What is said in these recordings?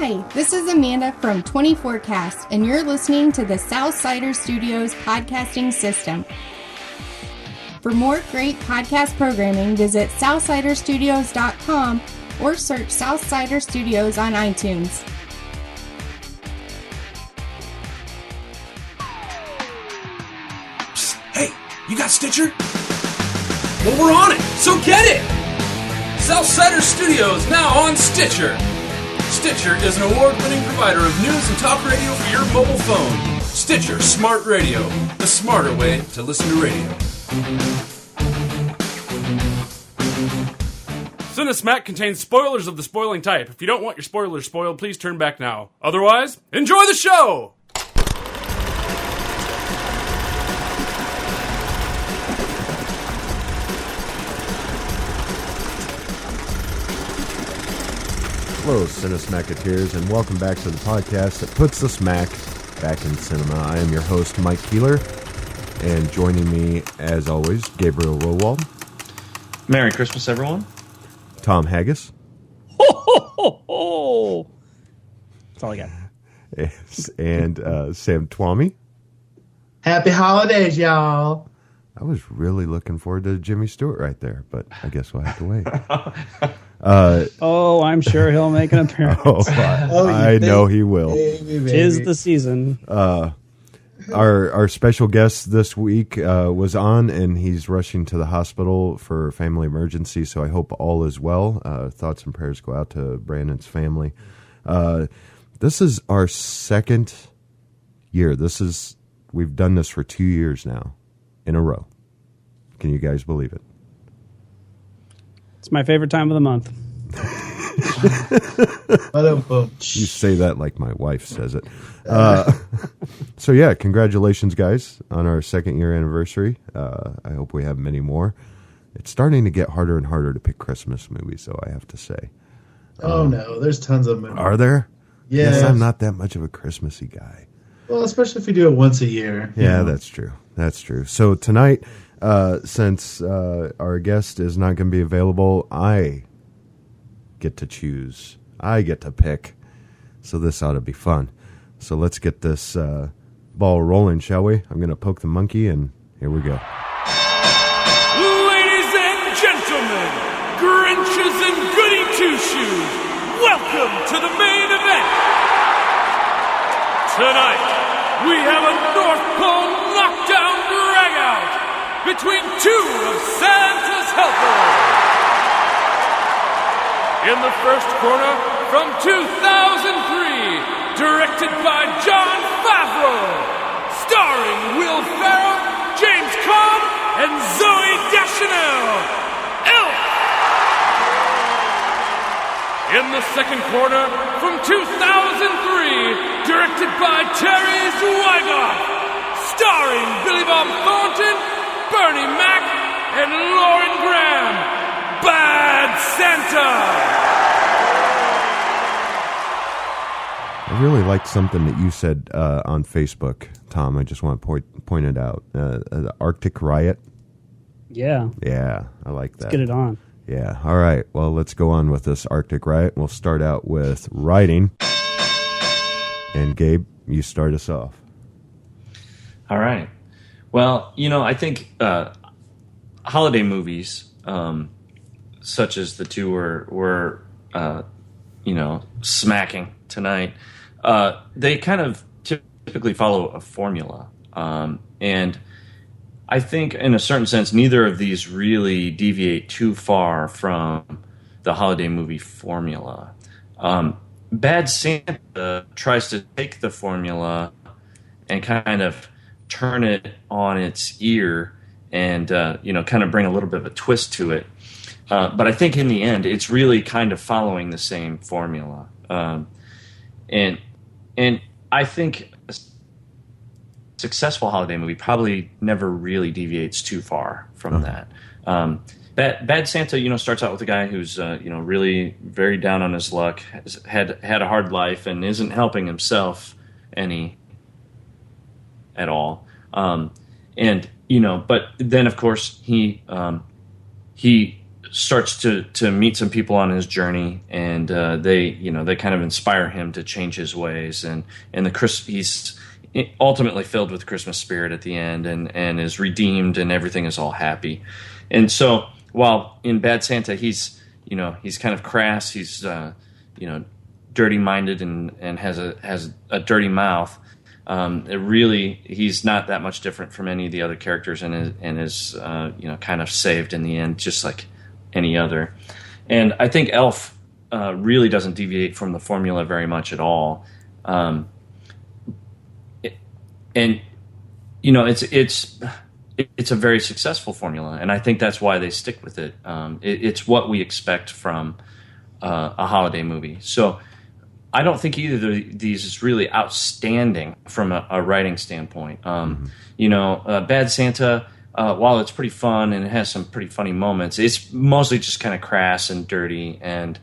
Hi, this is Amanda from 24Cast, and you're listening to the Southsider Studios podcasting system. For more great podcast programming, visit southsiderstudios.com or search Southsider Studios on iTunes. Psst, hey, you got Stitcher? Well, we're on it, so get it! Southsider Studios now on Stitcher. Stitcher is an award-winning provider of news and talk radio for your mobile phone. Stitcher Smart Radio, the smarter way to listen to radio. Cinesmack contains spoilers of the spoiling type. If you don't want your spoilers spoiled, please turn back now. Otherwise, enjoy the show! Hello, Cinesmacketeers, and welcome back to the podcast that puts the smack back in cinema. I am your host, Mike Keeler, and joining me, as always, Gabriel Rowald. Merry Christmas, everyone. Tom Haggis. Ho, ho, ho, ho. That's all I got. Yes, and Sam Twomey. Happy holidays, y'all. I was really looking forward to Jimmy Stewart right there, but I guess we'll have to wait. I'm sure he'll make an appearance. I know he will. Tis the season. Our special guest this week was on, and he's rushing to the hospital for a family emergency, so I hope all is well. Thoughts and prayers go out to Brandon's family. This is our second year. We've done this for 2 years now in a row. Can you guys believe it? It's my favorite time of the month. You say that like my wife says it. So yeah, congratulations, guys, on our second year anniversary. I hope we have many more. It's starting to get harder and harder to pick Christmas movies, though, I have to say. Oh no, there's tons of them. Are there? Yes. Yes, I'm not that much of a Christmassy guy. Well, especially if we do it once a year. Yeah, that's true. That's true. So tonight, since our guest is not going to be available, I get to choose. I get to pick. So this ought to be fun. So let's get this ball rolling, shall we? I'm going to poke the monkey, and here we go. Ladies and gentlemen, Grinches and Goody Two-Shoes, welcome to the main event. Tonight, we have a North Pole knockdown dragout between two of Santa's helpers. In the first corner, from 2003, directed by Jon Favreau, starring Will Ferrell, James Caan, and Zooey Deschanel, Elf. In the second corner, from 2003, directed by Terry Zwigoff, starring Billy Bob Thornton, Bernie Mac, and Lauren Graham, Bad Santa. I really liked something that you said on Facebook, Tom. I just want to point it out. The Arctic Riot. Yeah. Yeah, I like that. Let's get it on. Yeah. All right. Well, let's go on with this Arctic Riot. We'll start out with writing. And Gabe, you start us off. All right. Well, I think holiday movies, such as the two we're smacking tonight, they kind of typically follow a formula. And I think, in a certain sense, neither of these really deviate too far from the holiday movie formula. Bad Santa tries to take the formula and kind of turn it on its ear and, kind of bring a little bit of a twist to it. But I think in the end, it's really kind of following the same formula. And I think a successful holiday movie probably never really deviates too far from that. Bad Santa, starts out with a guy who's, really very down on his luck, has had a hard life, and isn't helping himself any at all. But then, of course, he starts to meet some people on his journey, and they kind of inspire him to change his ways, and he's ultimately filled with Christmas spirit at the end, and is redeemed, and everything is all happy. And so while in Bad Santa he's kind of crass, he's dirty minded and has a dirty mouth. He's not that much different from any of the other characters, and is kind of saved in the end, just like any other. And I think Elf really doesn't deviate from the formula very much at all. It's a very successful formula, and I think that's why they stick with it. It's what we expect from a holiday movie. So I don't think either of these is really outstanding from a writing standpoint. Bad Santa, while it's pretty fun and it has some pretty funny moments, it's mostly just kind of crass and dirty. And,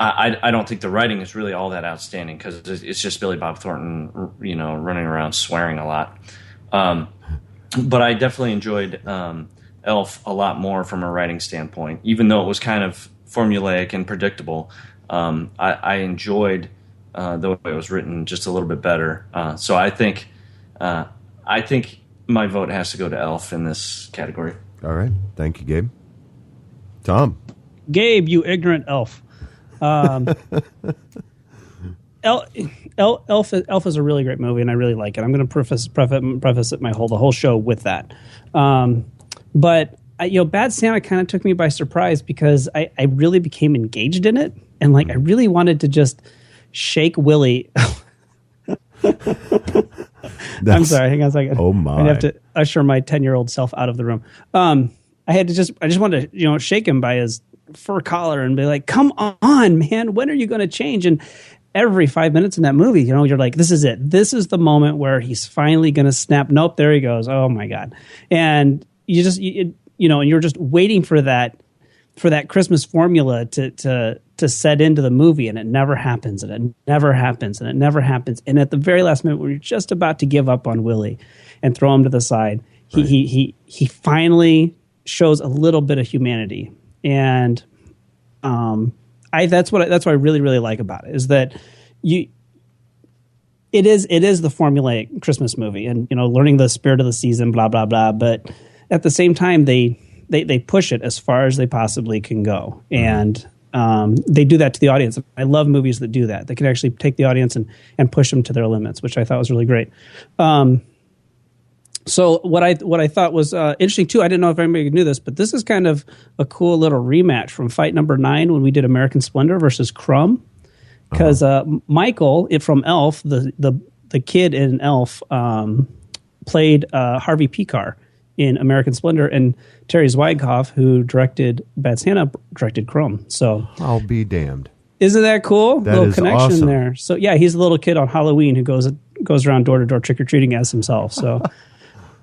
I don't think the writing is really all that outstanding, because it's just Billy Bob Thornton, running around swearing a lot. But I definitely enjoyed Elf a lot more from a writing standpoint, even though it was kind of formulaic and predictable. I enjoyed the way it was written just a little bit better. So I think my vote has to go to Elf in this category. All right. Thank you, Gabe. Tom. Gabe, you ignorant elf. Elf is a really great movie, and I really like it. I'm going to preface it the whole show with that. But Bad Santa kind of took me by surprise, because I really became engaged in it, and I really wanted to just shake Willie. I'm sorry, hang on a second. Oh my! I have to usher my 10-year-old self out of the room. I just wanted to shake him by his fur collar and be like, "Come on, man, when are you going to change?" And every 5 minutes in that movie, you're like, "This is it. This is the moment where he's finally going to snap." Nope, there he goes. Oh my god! And and you're just waiting for that Christmas formula to set into the movie, and it never happens, and it never happens, and it never happens. And at the very last minute, where you're just about to give up on Willie and throw him to the side, right, he finally shows a little bit of humanity. And that's what I really, really like about it, is that it is the formulaic Christmas movie, and learning the spirit of the season, blah blah blah. But at the same time, they push it as far as they possibly can go, and they do that to the audience. I love movies that do that. They can actually take the audience and push them to their limits, which I thought was really great. So what I thought was interesting too, I didn't know if anybody knew this, but this is kind of a cool little rematch from fight number 9 when we did American Splendor versus Crumb, because Michael from Elf, the kid in Elf, played Harvey Picar in American Splendor, and Terry Zwigoff, who directed Bad Santa, directed Crumb. So I'll be damned. Isn't that cool? That little is connection awesome. There. So yeah, he's a little kid on Halloween who goes around door to door trick or treating as himself. So.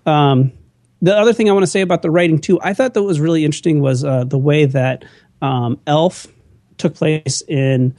The other thing I want to say about the writing too, I thought that was really interesting, was the way that Elf took place in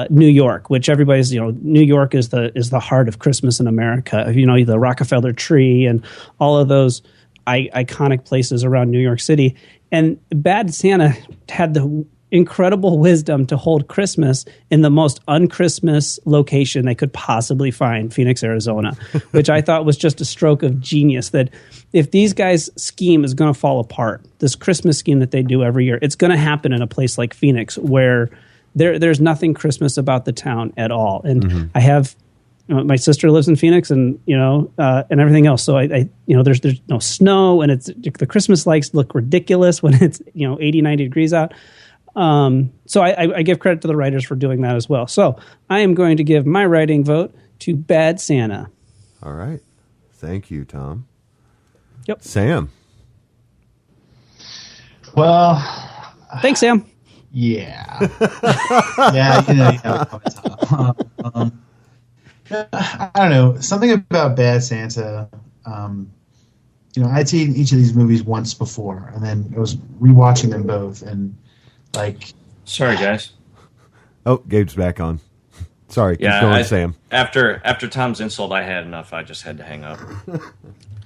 New York, which everybody's, New York is the heart of Christmas in America. The Rockefeller tree and all of those iconic places around New York City. And Bad Santa had the incredible wisdom to hold Christmas in the most un-Christmas location they could possibly find, Phoenix, Arizona, which I thought was just a stroke of genius, that if these guys' scheme is going to fall apart, this Christmas scheme that they do every year, it's going to happen in a place like Phoenix, where there's nothing Christmas about the town at all. And I have, my sister lives in Phoenix, and and everything else. So I there's no snow, and the Christmas lights look ridiculous when it's 80, 90 degrees out. So I give credit to the writers for doing that as well. So I am going to give my writing vote to Bad Santa. All right. Thank you, Tom. Yep. Sam. Well, thanks, Sam. yeah. Yeah, I don't know. Something about Bad Santa. I'd seen each of these movies once before, and then I was rewatching them both, and sorry, guys. Oh, Gabe's back on. Sorry, keep Yeah, going, Sam. After Tom's insult, I had enough. I just had to hang up.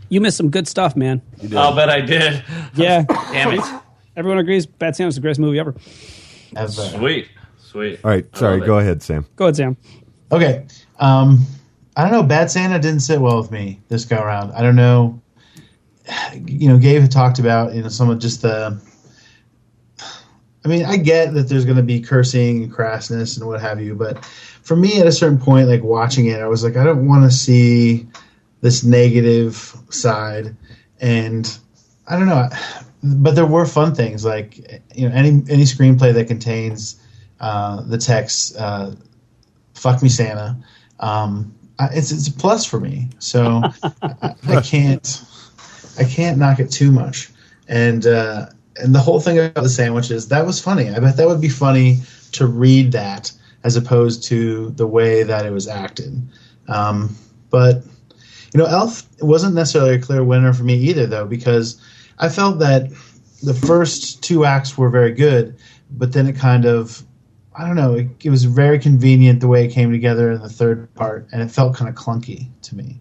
You missed some good stuff, man. I'll bet I did. Yeah. Damn it. Everyone agrees Bad Santa's the greatest movie ever. Sweet. All right, sorry, go ahead, Sam. Go ahead, Sam. Okay. I don't know. Bad Santa didn't sit well with me this go around. I don't know. Gabe had talked about, some of just the. I mean, I get that there's going to be cursing and crassness and what have you, but for me, at a certain point, like watching it, I was like, I don't want to see this negative side, and I don't know. But there were fun things, like any screenplay that contains the text "Fuck me, Santa." It's a plus for me. So I can't knock it too much. And the whole thing about the sandwiches, that was funny. I bet that would be funny to read that as opposed to the way that it was acted. But Elf wasn't necessarily a clear winner for me either, though, because I felt that the first two acts were very good, but then it kind of, I don't know, it was very convenient the way it came together in the third part, and it felt kind of clunky to me.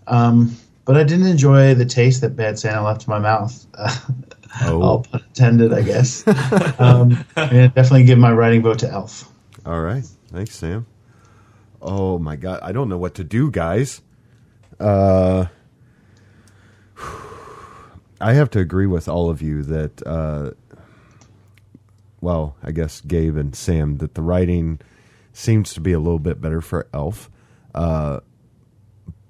But I didn't enjoy the taste that Bad Santa left in my mouth. All pun intended, I guess. And I'd definitely give my writing vote to Elf. All right. Thanks, Sam. Oh, my God. I don't know what to do, guys. I have to agree with all of you that, I guess Gabe and Sam, that the writing seems to be a little bit better for Elf.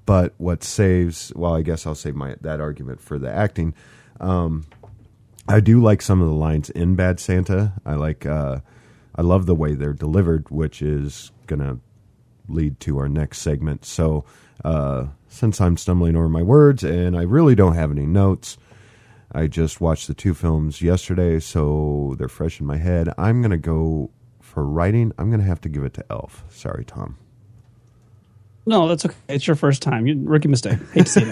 But what saves, I guess I'll save that argument for the acting. I do like some of the lines in Bad Santa. I love the way they're delivered, which is going to lead to our next segment. So, since I'm stumbling over my words and I really don't have any notes, I just watched the two films yesterday, so they're fresh in my head. I'm going to go for writing. I'm going to have to give it to Elf. Sorry, Tom. No, that's okay. It's your first time. Rookie mistake. Hate to see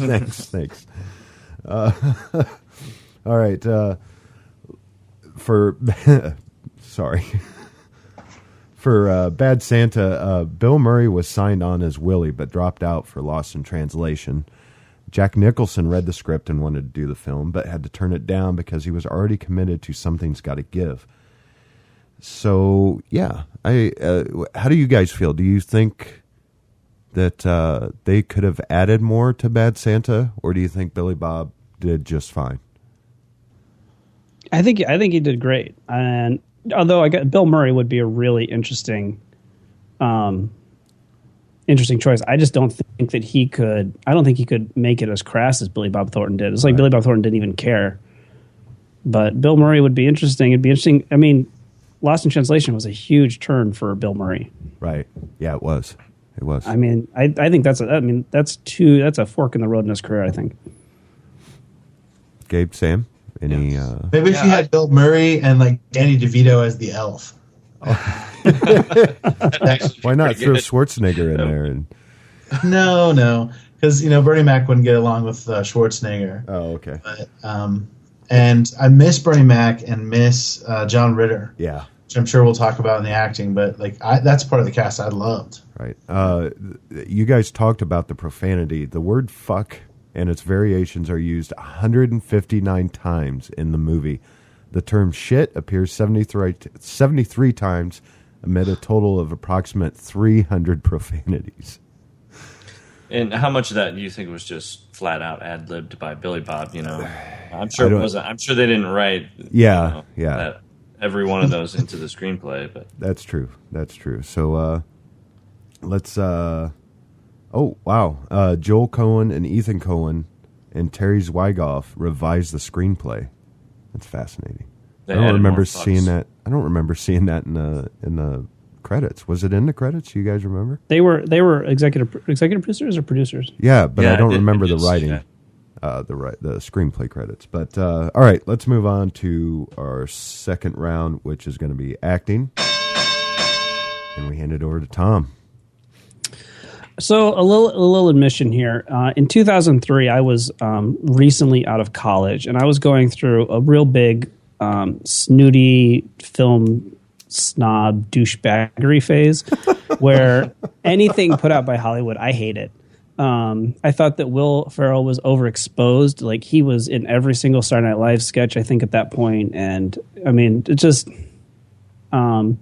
that. Thanks. All right. Sorry. For Bad Santa, Bill Murray was signed on as Willie, but dropped out for Lost in Translation. Jack Nicholson read the script and wanted to do the film, but had to turn it down because he was already committed to Something's Gotta Give. So, yeah. How do you guys feel? Do you think that they could have added more to Bad Santa, or do you think Billy Bob did just fine? I think he did great, and although Bill Murray would be a really interesting choice, I just don't think that he could. I don't think he could make it as crass as Billy Bob Thornton did. It's like Billy Bob Thornton didn't even care, but Bill Murray would be interesting. It'd be interesting. I mean, Lost in Translation was a huge turn for Bill Murray. Right? Yeah, it was. It was. I mean, I think that's a fork in the road in his career, I think. Gabe, Sam, any? Maybe if you had Bill Murray and like Danny DeVito as the elf. Why not throw Schwarzenegger in there? And No, because Bernie Mac wouldn't get along with Schwarzenegger. Oh, okay. But, and I miss Bernie Mac and miss John Ritter. Yeah. Which I'm sure we'll talk about in the acting, but that's part of the cast I loved. Right. You guys talked about the profanity. The word fuck and its variations are used 159 times in the movie. The term shit appears 73 times amid a total of approximate 300 profanities. And how much of that do you think was just flat out ad-libbed by Billy Bob? I'm sure it wasn't. I'm sure they didn't write. Yeah. Every one of those into the screenplay, but that's true. So let's. Oh wow! Joel Cohen and Ethan Cohen and Terry Zwigoff revised the screenplay. That's fascinating. I don't remember seeing that in the credits. Was it in the credits? You guys remember? They were executive producers or producers. Yeah, but I don't remember the writing. The screenplay credits. But all right, let's move on to our second round, which is going to be acting, and we hand it over to Tom. So a little admission here. In 2003, I was recently out of college, and I was going through a real big snooty film snob douchebaggery phase, where anything put out by Hollywood, I hate it. I thought that Will Ferrell was overexposed. Like, he was in every single Saturday Night Live sketch, I think, at that point. And I mean, it just, and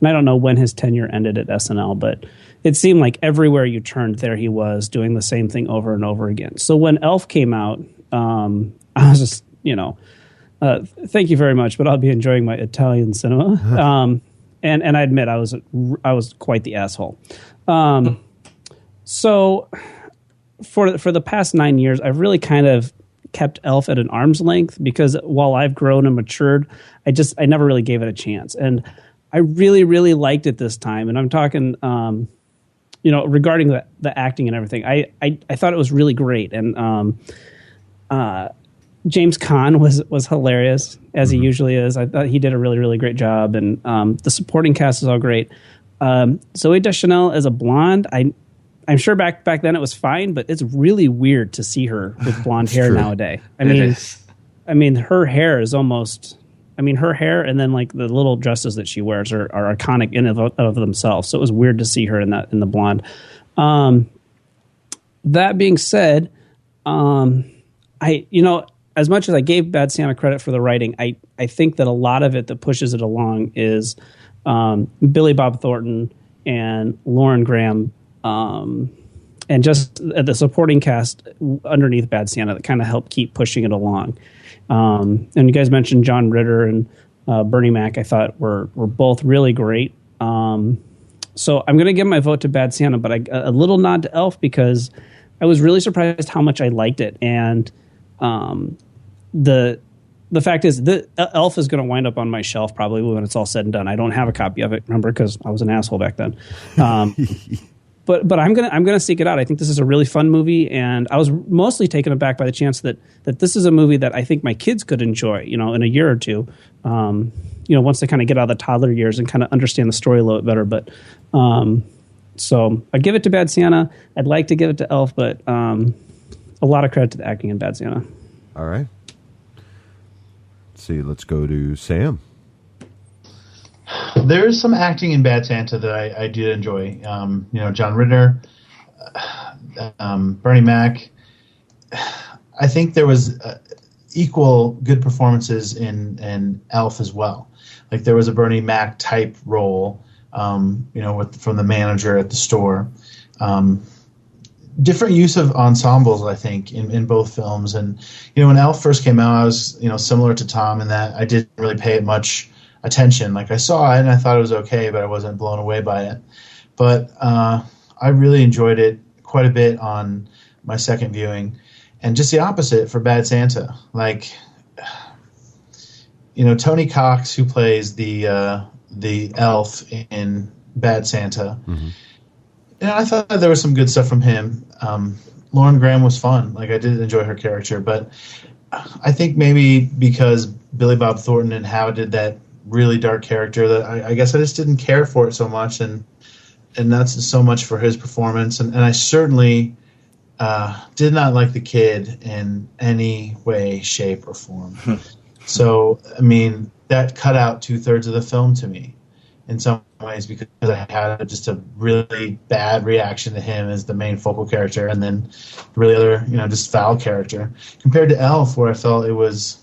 I don't know when his tenure ended at SNL, but it seemed like everywhere you turned, there he was doing the same thing over and over again. So when Elf came out, I was just, thank you very much, but I'll be enjoying my Italian cinema. And I admit I was quite the asshole. So for the past 9 years, I've really kind of kept Elf at an arm's length, because while I've grown and matured, I never really gave it a chance. And I really, really liked it this time. And I'm talking, regarding the acting and everything, I thought it was really great. And James Caan was hilarious, as he usually is. I thought he did a really, really great job. And the supporting cast is all great. Zoe Deschanel as a blonde, I'm sure back then it was fine, but it's really weird to see her with blonde hair nowadays. I mean, her hair is almost... I mean, her hair and then like the little dresses that she wears are iconic in of themselves. So it was weird to see her in the blonde. That being said, as much as I gave Bad Santa credit for the writing, I think that a lot of it that pushes it along is Billy Bob Thornton and Lauren Graham, and just the supporting cast underneath Bad Santa that kind of helped keep pushing it along. And you guys mentioned John Ritter and Bernie Mac. I thought were both really great. So I'm going to give my vote to Bad Santa, but a little nod to Elf, because I was really surprised how much I liked it. And the fact is that Elf is going to wind up on my shelf probably when it's all said and done. I don't have a copy of it, remember, because I was an asshole back then. But I'm gonna seek it out. I think this is a really fun movie, and I was mostly taken aback by the chance that this is a movie that I think my kids could enjoy, in a year or two. Once they kind of get out of the toddler years and kind of understand the story a little bit better. But so I'd give it to Bad Santa. I'd like to give it to Elf, but a lot of credit to the acting in Bad Santa. All right. Let's see. Let's go to Sam. There is some acting in Bad Santa that I did enjoy. John Ritter, Bernie Mac. I think there was equal good performances in Elf as well. Like, there was a Bernie Mac type role, from the manager at the store. Different use of ensembles, I think, in both films. And when Elf first came out, I was similar to Tom in that I didn't really pay it much attention. Like, I saw it and I thought it was okay, but I wasn't blown away by it. But I really enjoyed it quite a bit on my second viewing. And just the opposite for Bad Santa. Like, Tony Cox, who plays the elf in Bad Santa, I thought there was some good stuff from him. Lauren Graham was fun. Like, I did enjoy her character, but I think maybe because Billy Bob Thornton and How did that really dark character, that I guess I just didn't care for it so much, and that's so much for his performance. And I certainly did not like the kid in any way, shape, or form. So, I mean, that cut out 2/3 of the film to me in some ways, because I had just a really bad reaction to him as the main focal character, and then really other, just foul character, compared to Elf, where I felt it was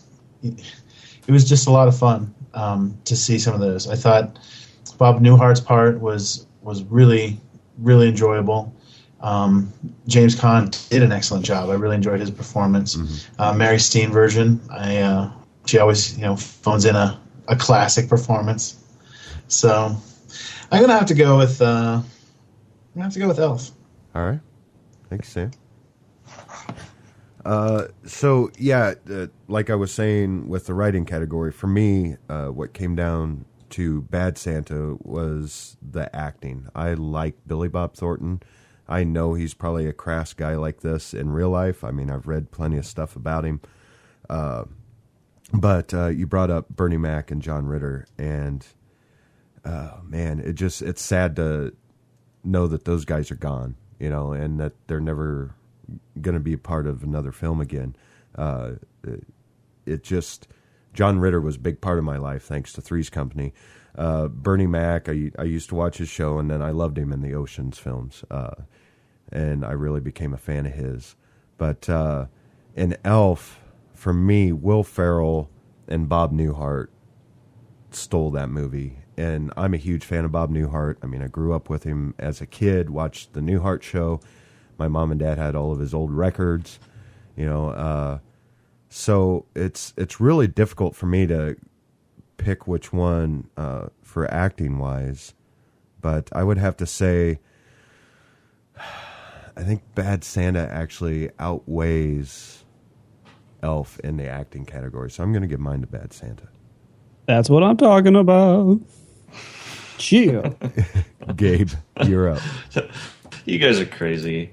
just a lot of fun to see some of those. I thought Bob Newhart's part was really, really enjoyable. James Caan did an excellent job. I really enjoyed his performance. Mary Steenburgen, she always phones in a classic performance. So I'm gonna have to go with Elf. All right, thanks, Sam. Like I was saying with the writing category, for me, what came down to Bad Santa was the acting. I like Billy Bob Thornton. I know he's probably a crass guy like this in real life. I mean, I've read plenty of stuff about him. But you brought up Bernie Mac and John Ritter, and man, it's sad to know that those guys are gone, and that they're never going to be a part of another film again. John Ritter was a big part of my life, thanks to Three's Company. Bernie Mac, I used to watch his show, and then I loved him in the Ocean's films. and I really became a fan of his. But in Elf, for me, Will Ferrell and Bob Newhart stole that movie. And I'm a huge fan of Bob Newhart. I mean, I grew up with him as a kid, watched the Newhart Show. My mom and dad had all of his old records, so it's really difficult for me to pick which one for acting wise, but I would have to say I think Bad Santa actually outweighs Elf in the acting category, so I'm going to give mine to Bad Santa. That's what I'm talking about. Chill. Gabe, you're up. You guys are crazy.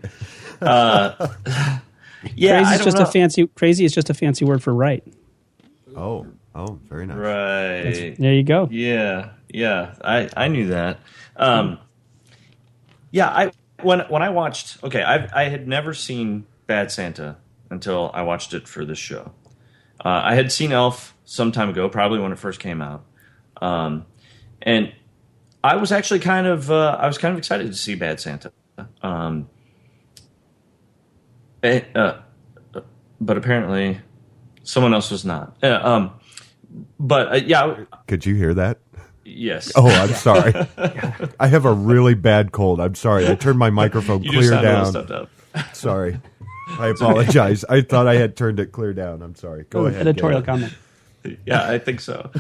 Crazy is just a fancy word for right. Oh, very nice. Right. There you go. Yeah. I knew that. When I watched, I had never seen Bad Santa until I watched it for this show. I had seen Elf some time ago, probably when it first came out, and I was actually kind of excited to see Bad Santa. But apparently, someone else was not. Could you hear that? Yes. Oh, I'm sorry. I have a really bad cold. I'm sorry. I turned my microphone clear down. Up. Sorry. I apologize. I thought I had turned it clear down. I'm sorry. Go ahead. Editorial comment. Yeah, I think so.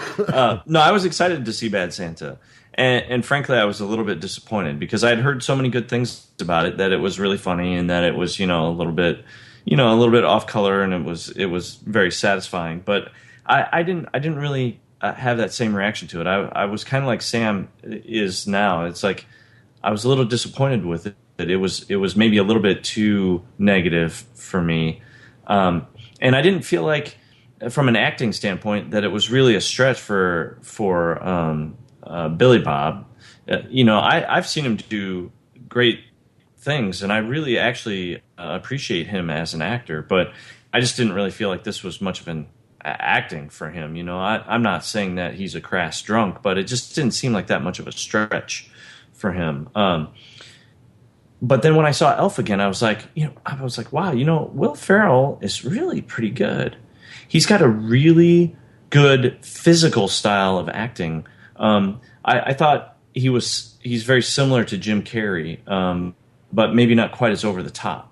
No, I was excited to see Bad Santa. And frankly, I was a little bit disappointed because I had heard so many good things about it, that it was really funny and that it was, a little bit off color, and it was very satisfying. But I didn't really have that same reaction to it. I was kind of like Sam is now. It's like I was a little disappointed with it. It was maybe a little bit too negative for me, and I didn't feel like, from an acting standpoint, that it was really a stretch for Billy Bob. I've seen him do great things, and I really actually appreciate him as an actor, but I just didn't really feel like this was much of an acting for him. I'm not saying that he's a crass drunk, but it just didn't seem like that much of a stretch for him. But then when I saw Elf again, I was like, wow, Will Ferrell is really pretty good. He's got a really good physical style of acting. I thought he's very similar to Jim Carrey, but maybe not quite as over the top.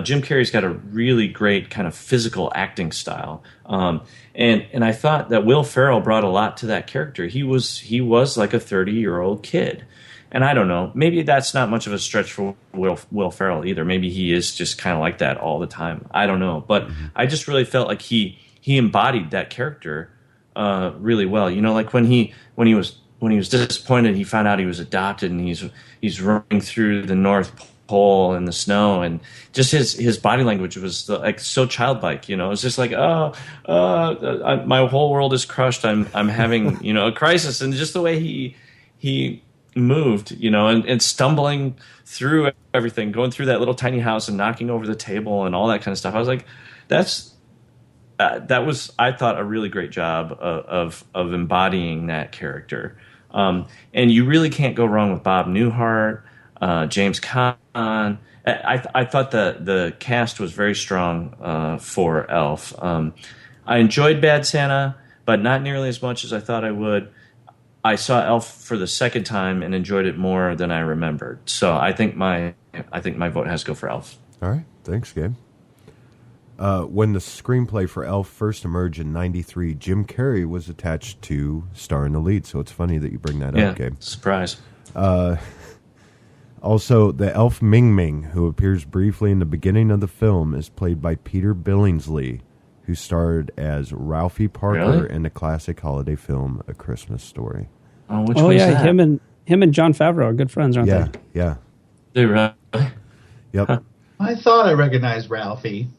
Jim Carrey's got a really great kind of physical acting style, and I thought that Will Ferrell brought a lot to that character. He was like a 30-year-old kid, and I don't know, maybe that's not much of a stretch for Will Ferrell either. Maybe he is just kind of like that all the time. I don't know, but I just really felt like he embodied that character really well. Like when he was disappointed, he found out he was adopted, and he's running through the North Pole in the snow, and just his body language was like so childlike. It was just like, my whole world is crushed. I'm having a crisis, and just the way he moved, and stumbling through everything, going through that little tiny house and knocking over the table and all that kind of stuff. I was like, that was, I thought, a really great job of embodying that character. And you really can't go wrong with Bob Newhart, James Caan. I thought the cast was very strong for Elf. I enjoyed Bad Santa, but not nearly as much as I thought I would. I saw Elf for the second time and enjoyed it more than I remembered. So I think my vote has to go for Elf. All right, thanks, Gabe. When the screenplay for Elf first emerged in '93, Jim Carrey was attached to star in the lead. So it's funny that you bring that up, Gabe. Surprise. Also, the elf Ming Ming, who appears briefly in the beginning of the film, is played by Peter Billingsley, who starred as Ralphie Parker in the classic holiday film A Christmas Story. Oh, which one's that? Him and Jon Favreau are good friends, aren't they? Yeah. They really? Yep. Huh. I thought I recognized Ralphie.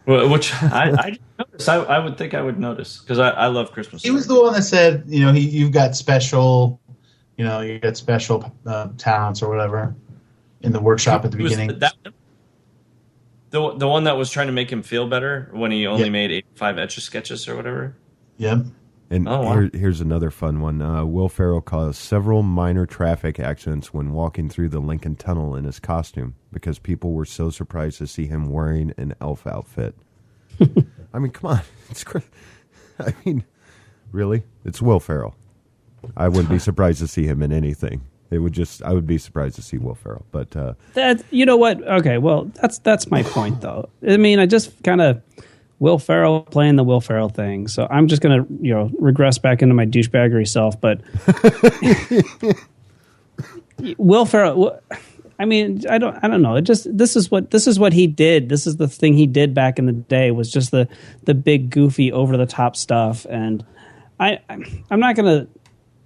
Well, which I didn't notice. I would think I would notice because I love Christmas Story. He was the one that said, you've got special, you got special talents or whatever in the workshop at the beginning. The one that was trying to make him feel better when he only made 85 Etch-a-Sketches or whatever? Yep. And Oh, wow. here's another fun one. Will Ferrell caused several minor traffic accidents when walking through the Lincoln Tunnel in his costume because people were so surprised to see him wearing an elf outfit. I mean, come on. I mean, really? It's Will Ferrell. I wouldn't be surprised to see him in anything. I would be surprised to see Will Ferrell. But that, you know what? Okay, well, that's my point, though. I mean, I just kind of Will Ferrell playing the Will Ferrell thing. So I'm just going to, regress back into my douchebaggery self. But Will Ferrell, I mean, I don't know. This is what he did. This is the thing he did back in the day, was just the big goofy over the top stuff. And I'm not going to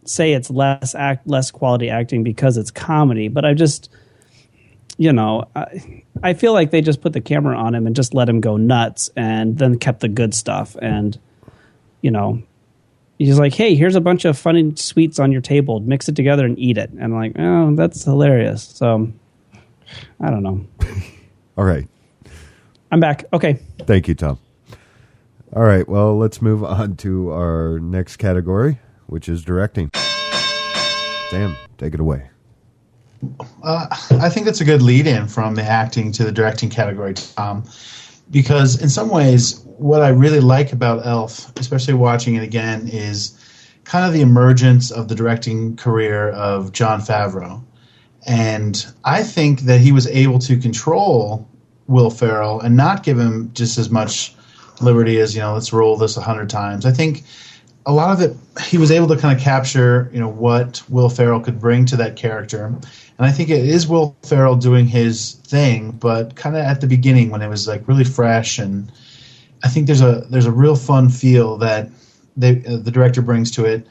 say it's less quality acting because it's comedy, but I just, I feel like they just put the camera on him and just let him go nuts, and then kept the good stuff. And he's like, "Hey, here's a bunch of funny sweets on your table. Mix it together and eat it." And I'm like, "Oh, that's hilarious." So I don't know. All right, I'm back. Okay. Thank you, Tom. All right, well, let's move on to our next category, which is directing. Sam, take it away. I think that's a good lead-in from the acting to the directing category, Tom, because in some ways, what I really like about Elf, especially watching it again, is kind of the emergence of the directing career of Jon Favreau. And I think that he was able to control Will Ferrell and not give him just as much liberty as, let's roll this 100 times. I think a lot of it, he was able to kind of capture, what Will Ferrell could bring to that character. And I think it is Will Ferrell doing his thing, but kind of at the beginning when it was like really fresh. And I think there's a real fun feel that the director brings to it.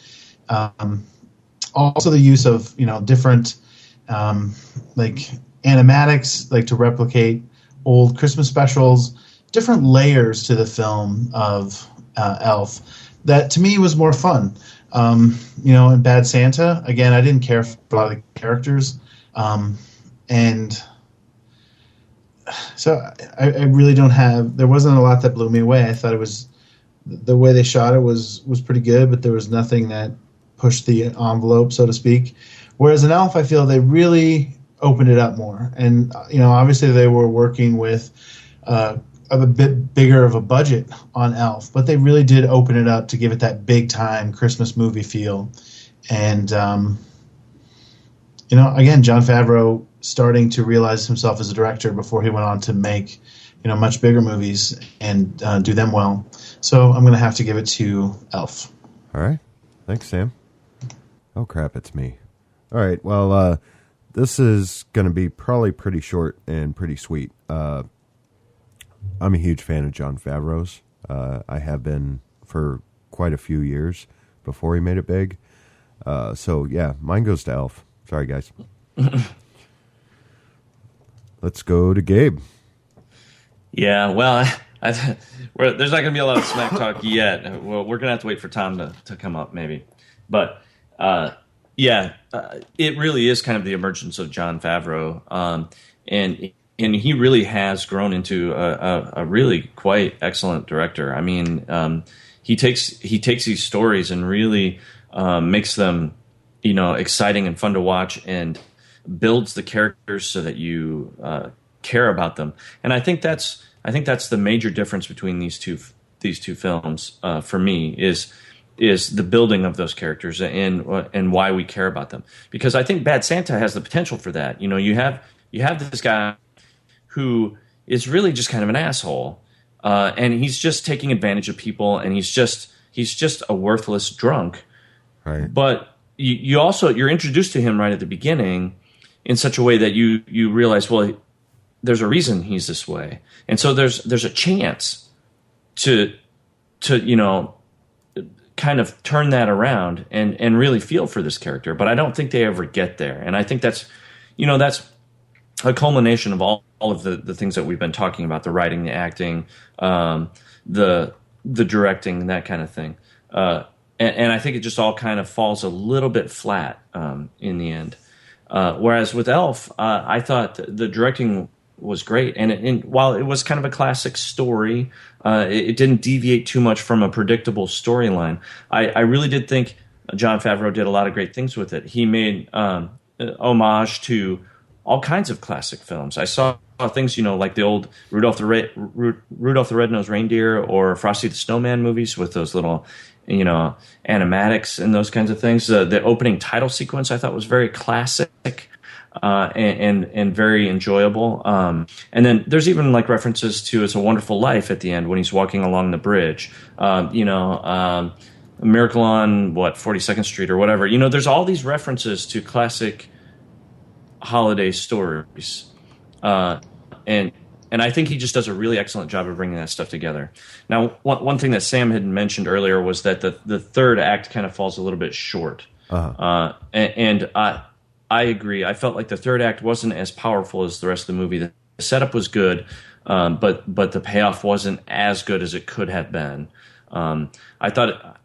Also the use of, different like animatics, like to replicate old Christmas specials, different layers to the film of Elf. That to me was more fun. In Bad Santa, again, I didn't care for a lot of the characters. And so I really don't have, there wasn't a lot that blew me away. I thought it was, the way they shot it was pretty good, but there was nothing that pushed the envelope, so to speak. Whereas in Elf, I feel they really opened it up more. And, obviously they were working with a bit bigger of a budget on Elf, but they really did open it up to give it that big time Christmas movie feel. And, again, Jon Favreau starting to realize himself as a director before he went on to make, much bigger movies and do them well. So I'm going to have to give it to Elf. All right. Thanks, Sam. Oh, crap, it's me. All right, well, this is going to be probably pretty short and pretty sweet. I'm a huge fan of Jon Favreau's. I have been for quite a few years before he made it big. So, yeah, mine goes to Elf. Sorry, guys. Let's go to Gabe. Yeah, well, there's not going to be a lot of smack talk yet. Well, we're going to have to wait for Tom to come up, maybe. But, it really is kind of the emergence of Jon Favreau. And he really has grown into a really quite excellent director. I mean, he takes these stories and really makes them, exciting and fun to watch, and builds the characters so that you care about them. And I think that's the major difference between these two films for me is the building of those characters and why we care about them. Because I think Bad Santa has the potential for that. You have this guy who is really just kind of an asshole, and he's just taking advantage of people, and he's just a worthless drunk. Right. But you're introduced to him right at the beginning in such a way that you realize, well, there's a reason he's this way, and so there's a chance to kind of turn that around and really feel for this character. But I don't think they ever get there, and I think that's a culmination of all of the things that we've been talking about: the writing, the acting, the directing, that kind of thing. And I think it just all kind of falls a little bit flat in the end. Whereas with Elf, I thought the directing was great. And while it was kind of a classic story, it didn't deviate too much from a predictable storyline. I really did think Jon Favreau did a lot of great things with it. He made homage to all kinds of classic films. I saw things, like the old Rudolph the Red-Nosed Reindeer or Frosty the Snowman movies with those little, animatics and those kinds of things. The opening title sequence I thought was very classic and very enjoyable. And then there's even like references to It's a Wonderful Life at the end when he's walking along the bridge. Miracle on 42nd Street or whatever. There's all these references to classic holiday stories, and I think he just does a really excellent job of bringing that stuff together. Now, one thing that Sam had mentioned earlier was that the third act kind of falls a little bit short, and I agree. I felt like the third act wasn't as powerful as the rest of the movie. The setup was good, but the payoff wasn't as good as it could have been. I thought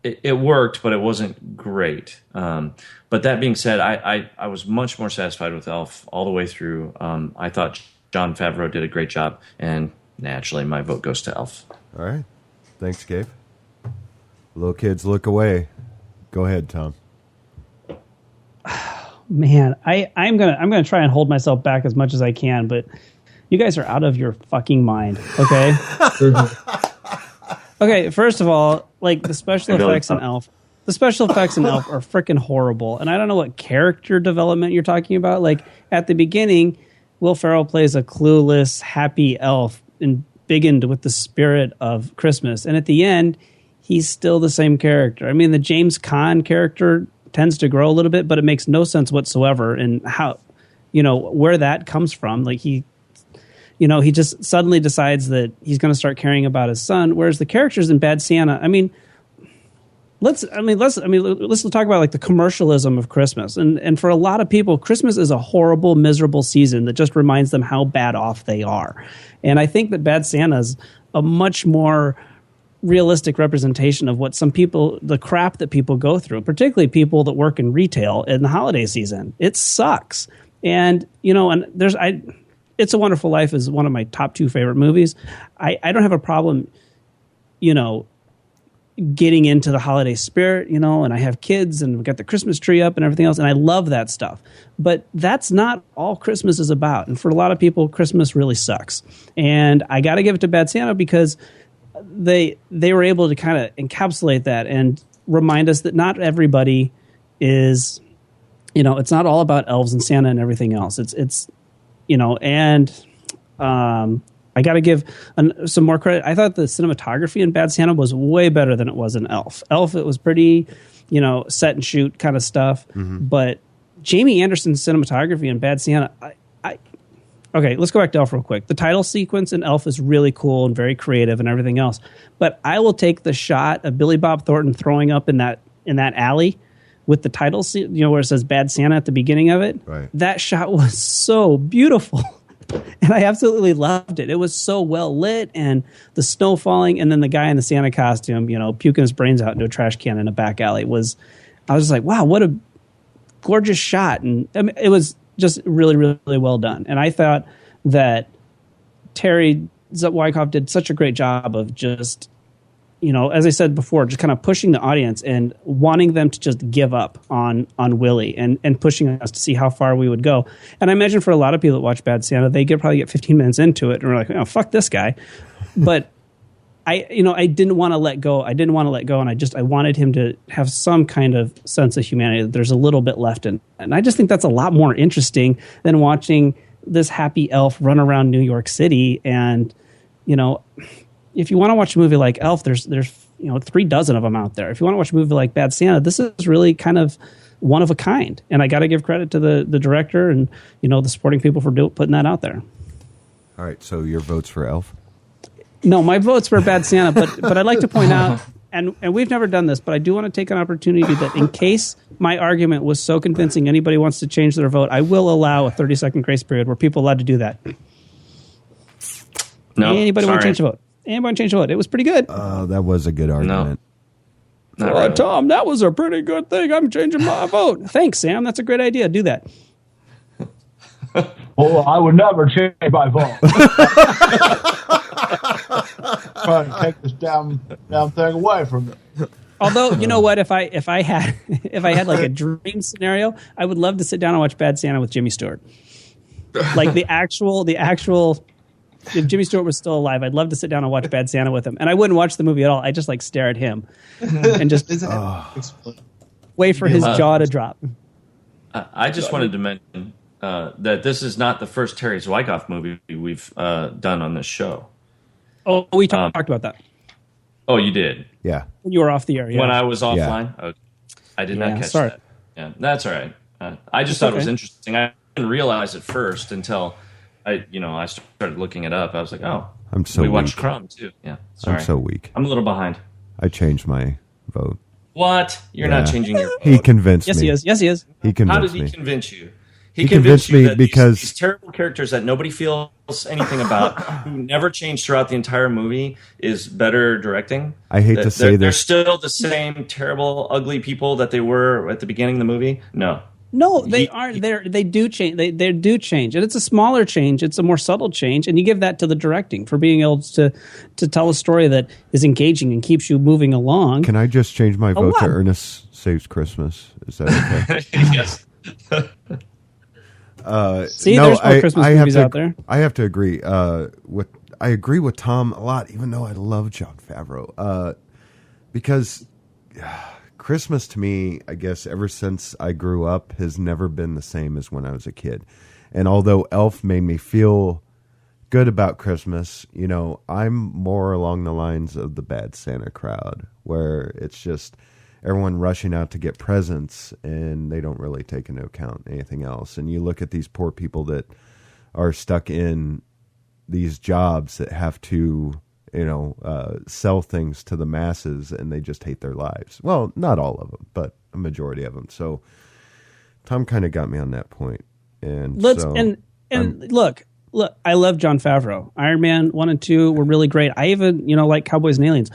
it worked, but it wasn't great. But that being said, I was much more satisfied with Elf all the way through. I thought Jon Favreau did a great job, and naturally my vote goes to Elf. All right. Thanks, Gabe. Little kids look away. Go ahead, Tom. Man, I'm gonna try and hold myself back as much as I can, but you guys are out of your fucking mind, okay? Okay, first of all, like the special effects in Elf are freaking horrible. And I don't know what character development you're talking about. Like at the beginning, Will Ferrell plays a clueless, happy elf and biggened with the spirit of Christmas. And at the end, he's still the same character. I mean, the James Caan character tends to grow a little bit, but it makes no sense whatsoever in how, where that comes from. Like he just suddenly decides that he's going to start caring about his son. Whereas the characters in Bad Santa, let's talk about like the commercialism of Christmas. And for a lot of people, Christmas is a horrible, miserable season that just reminds them how bad off they are. And I think that Bad Santa is a much more realistic representation of what some people, the crap that people go through, particularly people that work in retail in the holiday season. It sucks. And, It's a Wonderful Life is one of my top 2 favorite movies. I don't have a problem, getting into the holiday spirit, and I have kids and we've got the Christmas tree up and everything else, and I love that stuff. But that's not all Christmas is about. And for a lot of people, Christmas really sucks. And I got to give it to Bad Santa because they were able to kind of encapsulate that and remind us that not everybody is, it's not all about elves and Santa and everything else. It's I got to give some more credit. I thought the cinematography in Bad Santa was way better than it was in Elf. Elf, it was pretty, set and shoot kind of stuff. Mm-hmm. But Jamie Anderson's cinematography in Bad Santa, okay, let's go back to Elf real quick. The title sequence in Elf is really cool and very creative and everything else. But I will take the shot of Billy Bob Thornton throwing up in that alley with the title, where it says Bad Santa at the beginning of it. Right. That shot was so beautiful. And I absolutely loved it. It was so well lit, and the snow falling, and then the guy in the Santa costume, puking his brains out into a trash can in a back alley I was just like, wow, what a gorgeous shot. And it was just really, really well done. And I thought that Terry Wyckoff did such a great job of just, as I said before, just kind of pushing the audience and wanting them to just give up on Willie and pushing us to see how far we would go. And I imagine for a lot of people that watch Bad Santa, they probably get 15 minutes into it and are like, oh, fuck this guy. But I didn't want to let go. And I wanted him to have some kind of sense of humanity, that there's a little bit left in. And I just think that's a lot more interesting than watching this happy elf run around New York City. And, if you want to watch a movie like Elf, there's 3 dozen of them out there. If you want to watch a movie like Bad Santa, this is really kind of one of a kind. And I got to give credit to the director and the supporting people for putting that out there. All right, so your vote's for Elf? No, my vote's for Bad Santa. But I'd like to point out, and we've never done this, but I do want to take an opportunity that in case my argument was so convincing anybody wants to change their vote, I will allow a 30-second grace period where people are allowed to do that. No, anybody want to change the vote? Anybody change the vote? It was pretty good. That was a good argument. No. Really. Tom, that was a pretty good thing. I'm changing my vote. Thanks, Sam. That's a great idea. Do that. Well, I would never change my vote. Trying to take this damn thing away from me. Although, you know what, if I had like a dream scenario, I would love to sit down and watch Bad Santa with Jimmy Stewart. Like the actual if Jimmy Stewart was still alive, I'd love to sit down and watch Bad Santa with him. And I wouldn't watch the movie at all. I just like stare at him and just wait for his jaw to drop. I just wanted to mention that this is not the first Terry Zwigoff movie we've done on this show. Oh, we talked about that. Oh, you did? Yeah. When you were off the air, yeah. When I was offline? Yeah. Okay. I did not catch sorry. that. Yeah, that's all right. I just thought it was interesting. I didn't realize it first until I started looking it up. I was like, oh, we watched Crumb too. Yeah, sorry. I'm so weak. I'm a little behind. I changed my vote. What? You're not changing your vote. He convinced me. Yes, he is. He convinced me. How did he convince you? He convinced me that because these terrible characters that nobody feels anything about, who never changed throughout the entire movie, is better directing. I hate to say they're this. still the same terrible, ugly people that they were at the beginning of the movie. No, they aren't. They do change. They do change, and it's a smaller change. It's a more subtle change, and you give that to the directing for being able to tell a story that is engaging and keeps you moving along. Can I just change my vote to Ernest Saves Christmas? Is that okay? Yes. See, there's more Christmas movies out there. I have to agree. I agree with Tom a lot, even though I love Jon Favreau. Because Christmas to me, I guess, ever since I grew up, has never been the same as when I was a kid. And although Elf made me feel good about Christmas, I'm more along the lines of the Bad Santa crowd, where it's just everyone rushing out to get presents and they don't really take into account anything else. And you look at these poor people that are stuck in these jobs that have to, sell things to the masses, and they just hate their lives. Well, not all of them, but a majority of them. So Tom kind of got me on that point. And look, I love Jon Favreau. Iron Man 1 and 2 were really great. I even, like Cowboys and Aliens.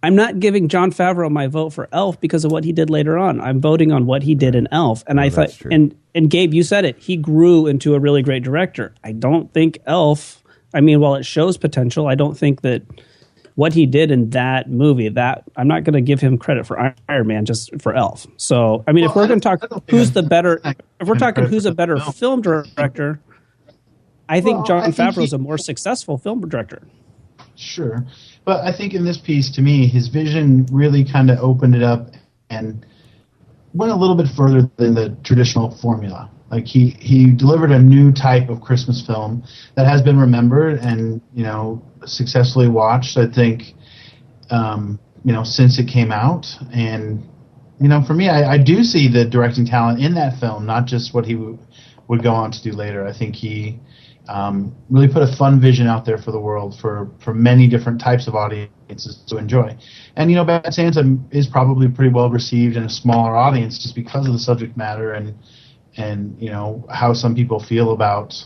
I'm not giving Jon Favreau my vote for Elf because of what he did later on. I'm voting on what he did in Elf. And I thought, and Gabe, you said it, he grew into a really great director. I don't think Elf, while it shows potential, I don't think that what he did in that movie, that I'm not going to give him credit for Iron Man, just for Elf. So, if we're going to talk who's a better film director, I think Jon Favreau is a more successful film director. Sure. But I think in this piece, to me, his vision really kind of opened it up and went a little bit further than the traditional formula. Like he delivered a new type of Christmas film that has been remembered and, successfully watched, I think, since it came out. And, for me, I do see the directing talent in that film, not just what he would go on to do later. I think he really put a fun vision out there for the world for many different types of audiences to enjoy. And, Bad Santa is probably pretty well received in a smaller audience just because of the subject matter and how some people feel about,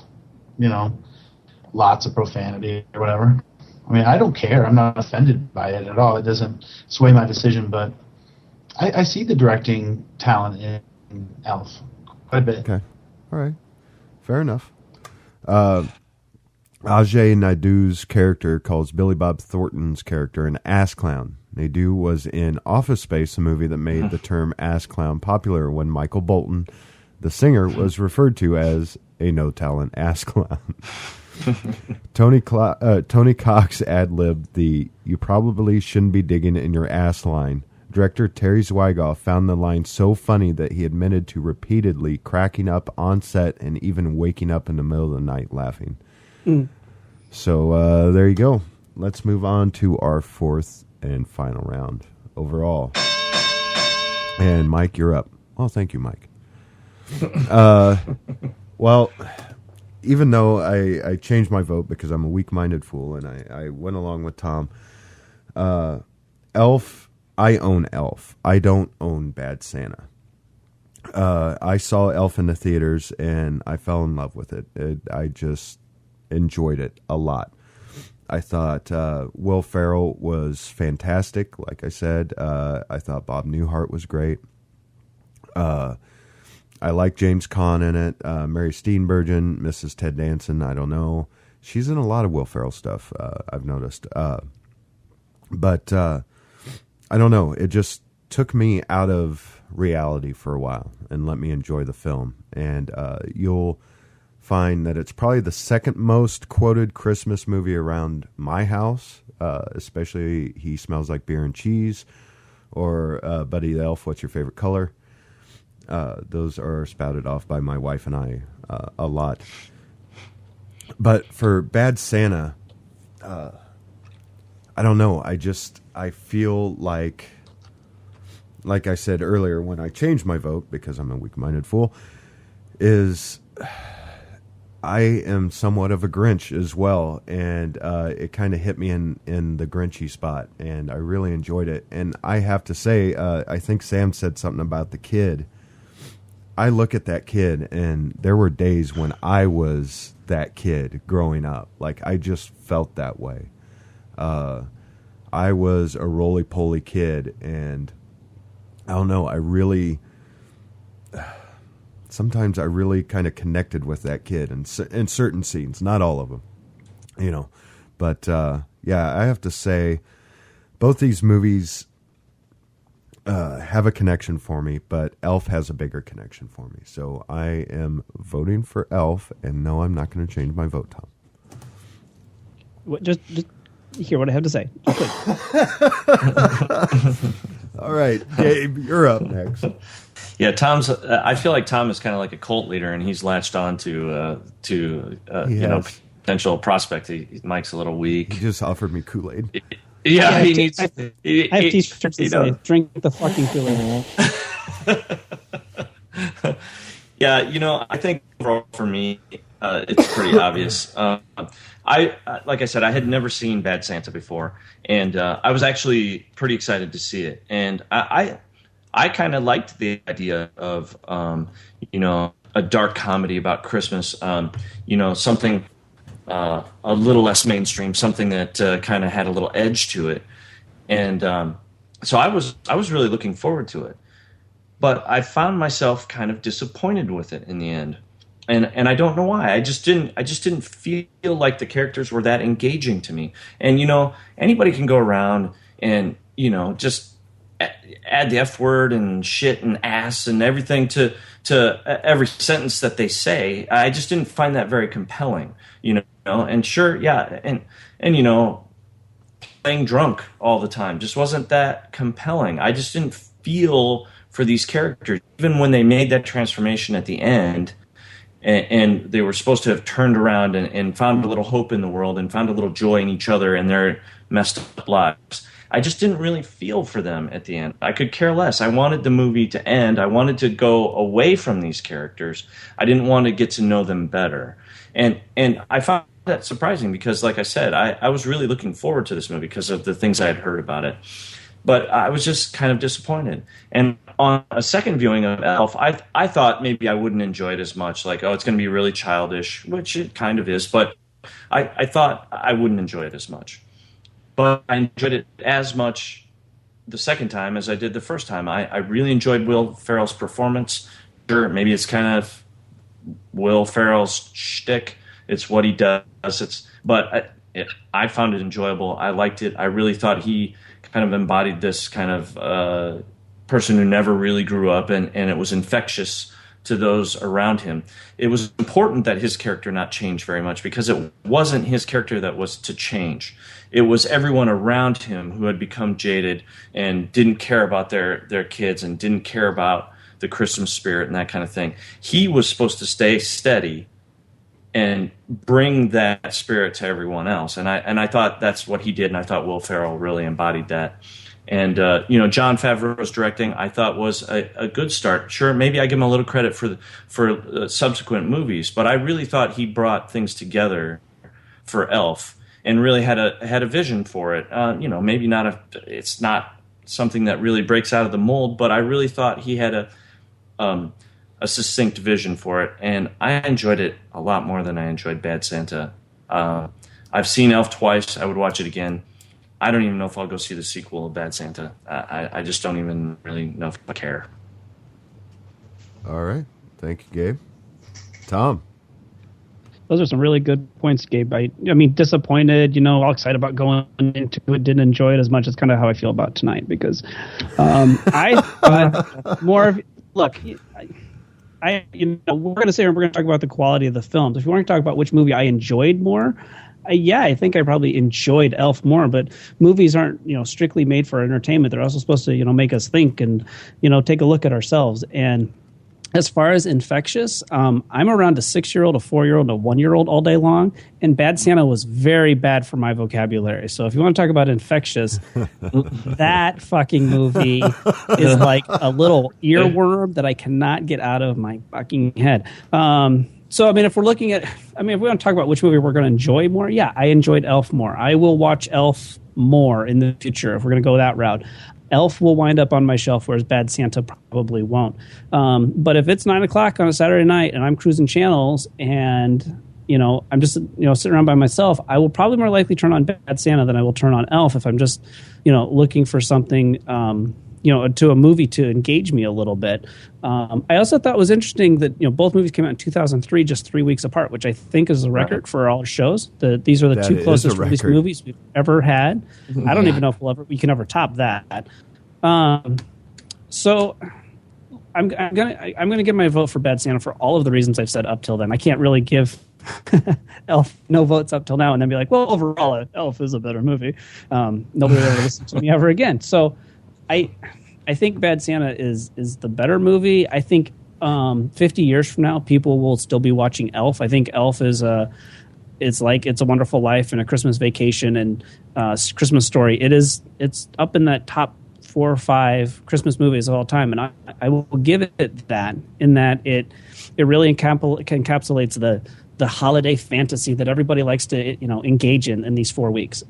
lots of profanity or whatever. I don't care. I'm not offended by it at all. It doesn't sway my decision, but I see the directing talent in Elf quite a bit. Okay. All right. Fair enough. Ajay Naidu's character calls Billy Bob Thornton's character an ass clown. Naidu was in Office Space, a movie that made the term ass clown popular when Michael Bolton, the singer, was referred to as a no-talent ass clown. Tony Cox ad-libbed the "you probably shouldn't be digging in your ass" line. Director Terry Zwigoff found the line so funny that he admitted to repeatedly cracking up on set and even waking up in the middle of the night laughing. So there you go. Let's move on to our fourth and final round overall. And Mike, you're up. Oh, thank you, Mike. Well, even though I changed my vote because I'm a weak-minded fool and I went along with Tom, Elf, I own Elf. I don't own Bad Santa. I saw Elf in the theaters and I fell in love with it. I just enjoyed it a lot. I thought Will Ferrell was fantastic, like I said. I thought Bob Newhart was great. I like James Caan in it. Mary Steenburgen, Mrs. Ted Danson. I don't know. She's in a lot of Will Ferrell stuff. I've noticed. But I don't know. It just took me out of reality for a while and let me enjoy the film. And you'll find that it's probably the second most quoted Christmas movie around my house, especially He Smells Like Beer and Cheese or Buddy the Elf, What's Your Favorite Color? Those are spouted off by my wife and I a lot. But for Bad Santa, I don't know. I feel like I said earlier when I changed my vote, because I'm a weak-minded fool, is I am somewhat of a Grinch as well, and it kind of hit me in the Grinchy spot, and I really enjoyed it. And I have to say, I think Sam said something about the kid. I look at that kid, and there were days when I was that kid growing up. Like, I just felt that way. I was a roly-poly kid, and I don't know, sometimes I really kind of connected with that kid in certain scenes, not all of them, you know. But, yeah, I have to say, both these movies have a connection for me, but Elf has a bigger connection for me. So I am voting for Elf, and no, I'm not going to change my vote, Tom. Just hear what I have to say. All right, Gabe, you're up next. Yeah, I feel like Tom is kind of like a cult leader, and he's latched on to potential prospect. Mike's a little weak. He just offered me Kool-Aid. Yeah, he needs. I have t-shirts that say, drink the fucking Kool-Aid. Yeah, I think for me, it's pretty obvious. Like I said, I had never seen Bad Santa before, and I was actually pretty excited to see it. And I kind of liked the idea of, a dark comedy about Christmas, something a little less mainstream, something that kind of had a little edge to it. And so I was really looking forward to it. But I found myself kind of disappointed with it in the end. And I don't know why. I just didn't feel like the characters were that engaging to me. And anybody can go around and just add the F word and shit and ass and everything to every sentence that they say. I just didn't find that very compelling, And sure, yeah, and playing drunk all the time just wasn't that compelling. I just didn't feel for these characters, even when they made that transformation at the end. And they were supposed to have turned around and found a little hope in the world and found a little joy in each other and their messed up lives. I just didn't really feel for them at the end. I could care less. I wanted the movie to end. I wanted to go away from these characters. I didn't want to get to know them better. And I found that surprising because, like I said, I was really looking forward to this movie because of the things I had heard about it. But I was just kind of disappointed. And on a second viewing of Elf, I thought maybe I wouldn't enjoy it as much. Like, it's going to be really childish, which it kind of is. But I thought I wouldn't enjoy it as much. But I enjoyed it as much the second time as I did the first time. I really enjoyed Will Ferrell's performance. Sure, maybe it's kind of Will Ferrell's shtick. It's what he does. I found it enjoyable. I liked it. I really thought he kind of embodied this kind of person who never really grew up, and it was infectious to those around him. It was important that his character not change very much because it wasn't his character that was to change. It was everyone around him who had become jaded and didn't care about their kids and didn't care about the Christmas spirit and that kind of thing. He was supposed to stay steady and bring that spirit to everyone else. And I thought that's what he did, and I thought Will Ferrell really embodied that. And, Jon Favreau's directing, I thought was a good start. Sure, maybe I give him a little credit for subsequent movies, but I really thought he brought things together for Elf and really had a vision for it. Maybe it's not something that really breaks out of the mold, but I really thought he had a succinct vision for it, and I enjoyed it a lot more than I enjoyed Bad Santa. I've seen Elf twice. I would watch it again. I don't even know if I'll go see the sequel of Bad Santa. I just don't even really know if I care. All right. Thank you, Gabe. Tom. Those are some really good points, Gabe. I mean, disappointed, all excited about going into it, didn't enjoy it as much. As kind of how I feel about tonight because I thought more of, look, we're going to say we're going to talk about the quality of the films. If you want to talk about which movie I enjoyed more, I think I probably enjoyed Elf more, but movies aren't, strictly made for entertainment. They're also supposed to, make us think and, take a look at ourselves. And as far as Infectious, I'm around a 6-year-old, a 4-year-old, and a 1-year-old all day long, and Bad Santa was very bad for my vocabulary. So if you want to talk about Infectious, that fucking movie is like a little earworm that I cannot get out of my fucking head. So, if we want to talk about which movie we're going to enjoy more, yeah, I enjoyed Elf more. I will watch Elf more in the future if we're going to go that route. Elf will wind up on my shelf, whereas Bad Santa probably won't. But if it's 9 o'clock on a Saturday night and I'm cruising channels and, I'm just, sitting around by myself, I will probably more likely turn on Bad Santa than I will turn on Elf if I'm just, looking for something, to a movie to engage me a little bit. I also thought it was interesting that, both movies came out in 2003, just 3 weeks apart, which I think is a record for all shows. These are the two closest released movies we've ever had. I don't even know if we can ever top that. So I'm gonna give my vote for Bad Santa for all of the reasons I've said up till then. I can't really give Elf no votes up till now and then be like, well, overall, Elf is a better movie. Nobody will ever listen to me ever again. So I think Bad Santa is the better movie. I think 50 years from now, people will still be watching Elf. I think Elf is like It's a Wonderful Life and A Christmas Vacation and Christmas Story. It's up in that top 4 or 5 Christmas movies of all time, and I will give it that in that it really encapsulates the holiday fantasy that everybody likes to engage in these 4 weeks.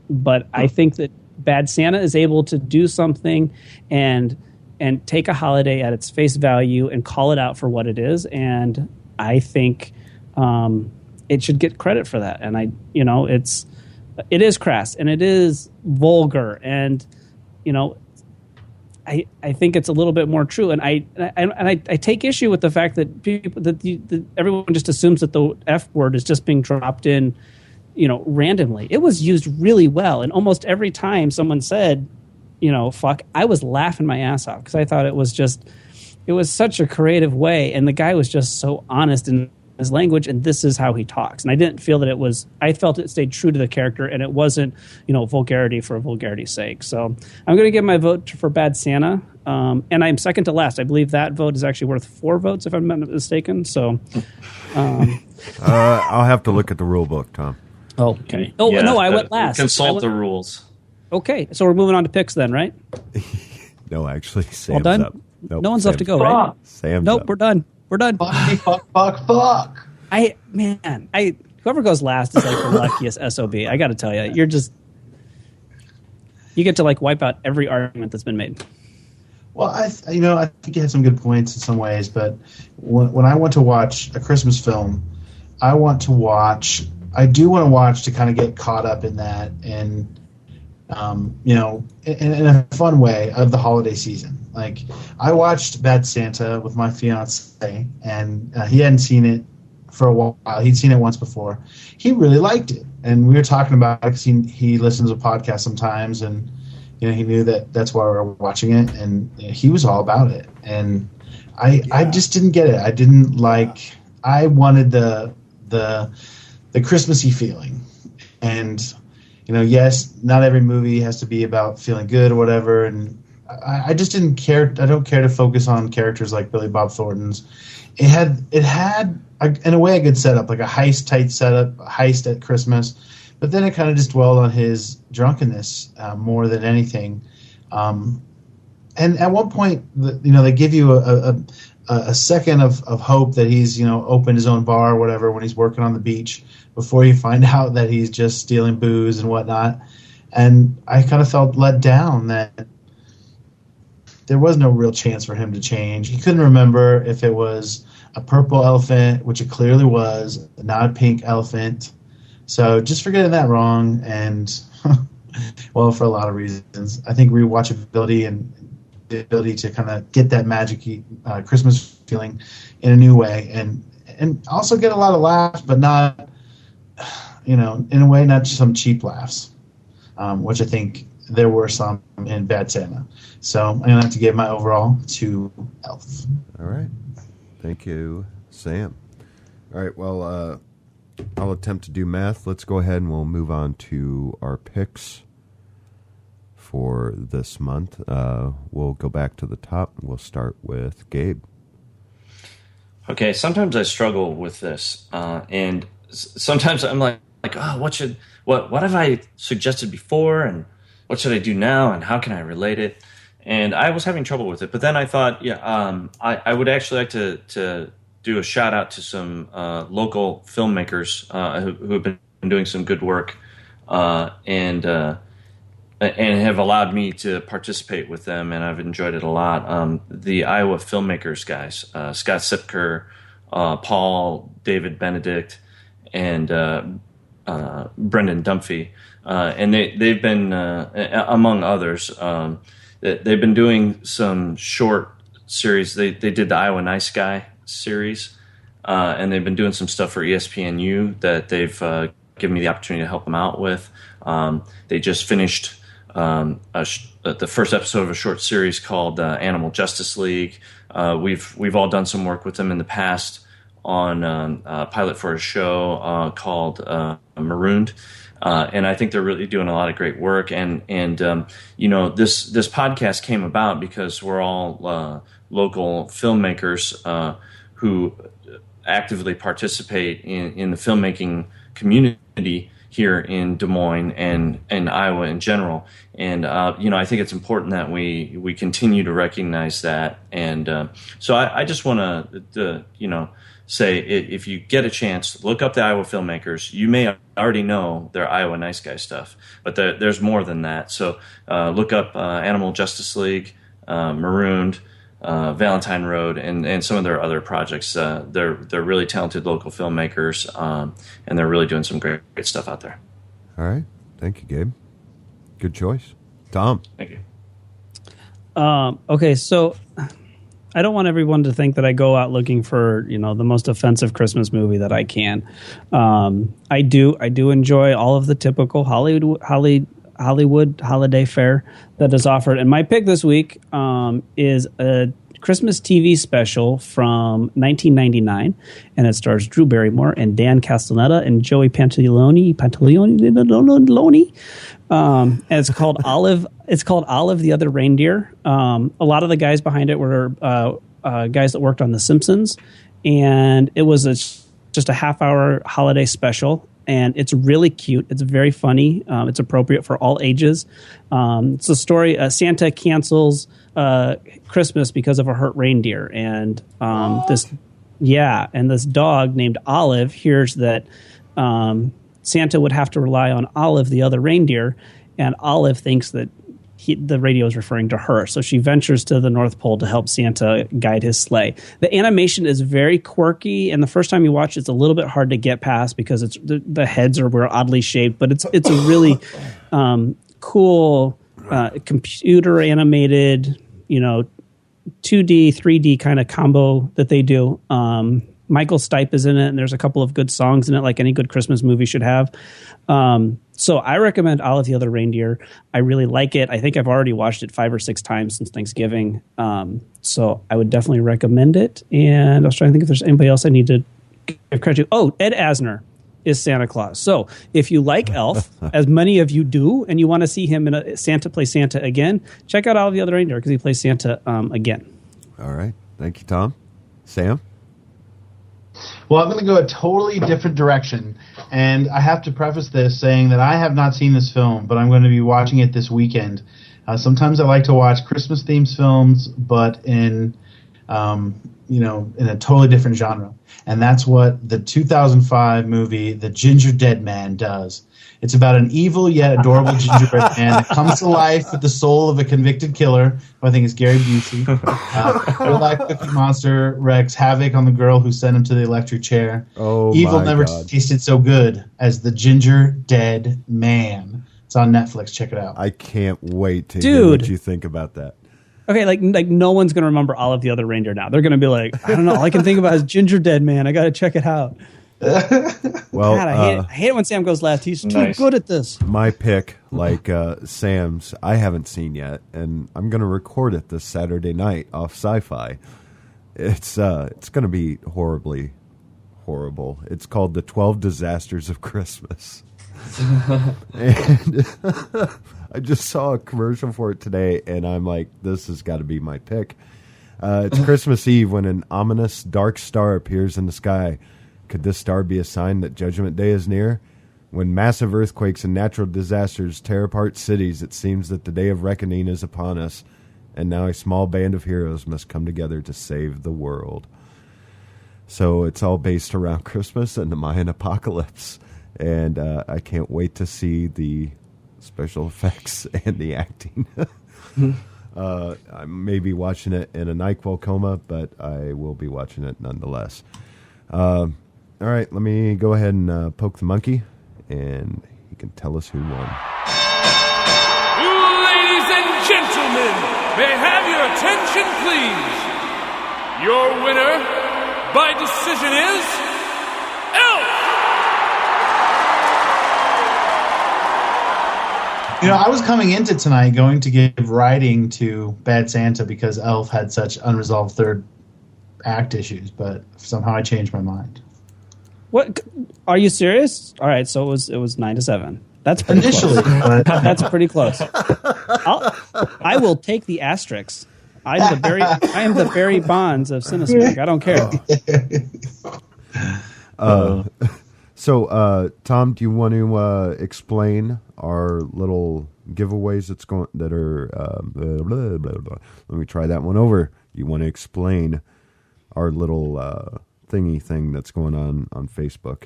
But I think that Bad Santa is able to do something and take a holiday at its face value and call it out for what it is, and I think it should get credit for that. And it is crass and it is vulgar, and I think it's a little bit more true. And I take issue with the fact that everyone just assumes that the F word is just being dropped in, randomly. It was used really well, and almost every time someone said, fuck, I was laughing my ass off because I thought it was such a creative way, and the guy was just so honest in his language, and this is how he talks. And I didn't feel that I felt it stayed true to the character, and it wasn't, vulgarity for vulgarity's sake. So I'm going to give my vote for Bad Santa, and I'm second to last. I believe that vote is actually worth 4 votes, if I'm not mistaken. So I'll have to look at the rule book, Tom. Oh, okay. Oh, yeah, no, I went last. Consult the rules. Okay, so we're moving on to picks then, right? No, actually, Sam's done? up. Nope, no one's Sam's left to go, right? Sam's nope, up. We're done. We're done. Fuck. Whoever goes last is like the luckiest SOB. I got to tell you, you get to wipe out every argument that's been made. Well, I think you had some good points in some ways, but when I want to watch a Christmas film, I do want to watch to kind of get caught up in that and, in a fun way of the holiday season. Like, I watched Bad Santa with my fiance, and he hadn't seen it for a while. He'd seen it once before. He really liked it, and we were talking about it because he listens to podcasts sometimes, and he knew that's why we were watching it, and he was all about it. And I just didn't get it. I didn't like. I wanted the Christmassy feeling, and yes, not every movie has to be about feeling good or whatever, and I just didn't care. I don't care to focus on characters like Billy Bob Thornton's. It had in a way a good setup, like a heist type setup, a heist at Christmas, but then it kind of just dwelled on his drunkenness more than anything. And at one point, they give you a second of hope that he's opened his own bar or whatever when he's working on the beach, before you find out that he's just stealing booze and whatnot. And I kind of felt let down that there was no real chance for him to change. He couldn't remember if it was a purple elephant, which it clearly was, not a pink elephant. So just for getting that wrong, and well, for a lot of reasons. I think rewatchability and the ability to kind of get that magic Christmas feeling in a new way, and also get a lot of laughs, but not, in a way, not just some cheap laughs, which I think there were some in Bad Santa. So I'm going to have to give my overall to Elf. All right. Thank you, Sam. All right, well, I'll attempt to do math. Let's go ahead and we'll move on to our picks for this month. We'll go back to the top. We'll start with Gabe. Okay, sometimes I struggle with this, and sometimes I'm like, oh, what have I suggested before, and what should I do now, and how can I relate it? And I was having trouble with it, but then I thought, I would actually like to do a shout out to some local filmmakers who have been doing some good work, and have allowed me to participate with them, and I've enjoyed it a lot. The Iowa filmmakers guys, Scott Sipker, Paul David Benedict, and Brendan Dumphy, and they've been among others. They've been doing some short series. They did the Iowa Nice Guy series, and they've been doing some stuff for ESPNU that they've given me the opportunity to help them out with. They just finished the first episode of a short series called Animal Justice League. We've all done some work with them in the past on a pilot for a show called Marooned. And I think they're really doing a lot of great work. And this podcast came about because we're all local filmmakers who actively participate in the filmmaking community here in Des Moines and Iowa in general. And I think it's important that we continue to recognize that. And so I just want to say, if you get a chance, look up the Iowa filmmakers. You may already know their Iowa Nice Guy stuff, but there's more than that. So look up Animal Justice League, Marooned, Valentine Road, and some of their other projects. They're really talented local filmmakers, and they're really doing some great stuff out there. All right. Thank you, Gabe. Good choice. Tom. Thank you. Okay, so I don't want everyone to think that I go out looking for, the most offensive Christmas movie that I can. I do enjoy all of the typical Hollywood holiday fare that is offered. And my pick this week is a Christmas TV special from 1999, and it stars Drew Barrymore and Dan Castellaneta and Joey Pantoliano. And it's called Olive. It's called Olive the Other Reindeer. A lot of the guys behind it were guys that worked on The Simpsons, and it was just a half-hour holiday special. And it's really cute. It's very funny. It's appropriate for all ages. It's a story. Santa cancels Christmas because of a hurt reindeer, and this dog named Olive hears that Santa would have to rely on Olive, the other reindeer, and Olive thinks that the radio is referring to her. So she ventures to the North Pole to help Santa guide his sleigh. The animation is very quirky, and the first time you watch it's a little bit hard to get past because it's the heads were oddly shaped, but it's a really cool computer animated, 2D, 3D kind of combo that they do. Michael Stipe is in it, and there's a couple of good songs in it, like any good Christmas movie should have. So I recommend Olive the Other Reindeer. I really like it. I think I've already watched it 5 or 6 times since Thanksgiving. So I would definitely recommend it. And I was trying to think if there's anybody else I need to give credit to. Oh, Ed Asner is Santa Claus. So if you like Elf, as many of you do, and you want to see him in play Santa again, check out Olive the Other Reindeer because he plays Santa again. All right. Thank you, Tom. Sam? Well, I'm going to go a totally different direction, and I have to preface this saying that I have not seen this film, but I'm going to be watching it this weekend. Sometimes I like to watch Christmas-themed films, but in a totally different genre, and that's what the 2005 movie The Ginger Dead Man does. It's about an evil yet adorable gingerbread man that comes to life with the soul of a convicted killer, who I think is Gary Busey. Real-life Cookie Monster wreaks havoc on the girl who sent him to the electric chair. Oh, Evil my never God. tasted so good as The Ginger Dead Man. It's on Netflix. Check it out. I can't wait to hear what you think about that. Okay, like no one's gonna remember all of the other reindeer now. They're gonna be like, I don't know. All I can think about is Ginger Dead Man. I got to check it out. Well, God, I hate it when Sam goes last. He's too good at this. My pick, like Sam's, I haven't seen yet, and I'm going to record it this Saturday night off Sci-Fi. It's going to be horribly horrible. It's called The 12 Disasters of Christmas. And I just saw a commercial for it today, and I'm like, this has got to be my pick. It's Christmas Eve when an ominous dark star appears in the sky. Could this star be a sign that Judgment Day is near? When massive earthquakes and natural disasters tear apart cities, it seems that the day of reckoning is upon us, and now a small band of heroes must come together to save the world. So it's all based around Christmas and the Mayan apocalypse, and I can't wait to see the special effects and the acting. I may be watching it in a NyQuil coma, but I will be watching it nonetheless. All right, let me go ahead and poke the monkey, and he can tell us who won. Ladies and gentlemen, may I have your attention, please? Your winner by decision is Elf! I was coming into tonight going to give writing to Bad Santa because Elf had such unresolved third act issues, but somehow I changed my mind. What? Are you serious? All right, so it was 9-7. That's pretty initially. Close. That's pretty close. I will take the asterisks. I am the Barry Bonds of Cinesmack. I don't care. So, Tom, do you want to explain our little giveaways that are blah, blah, blah. Let me try that one over. You want to explain our little thingy thing that's going on Facebook?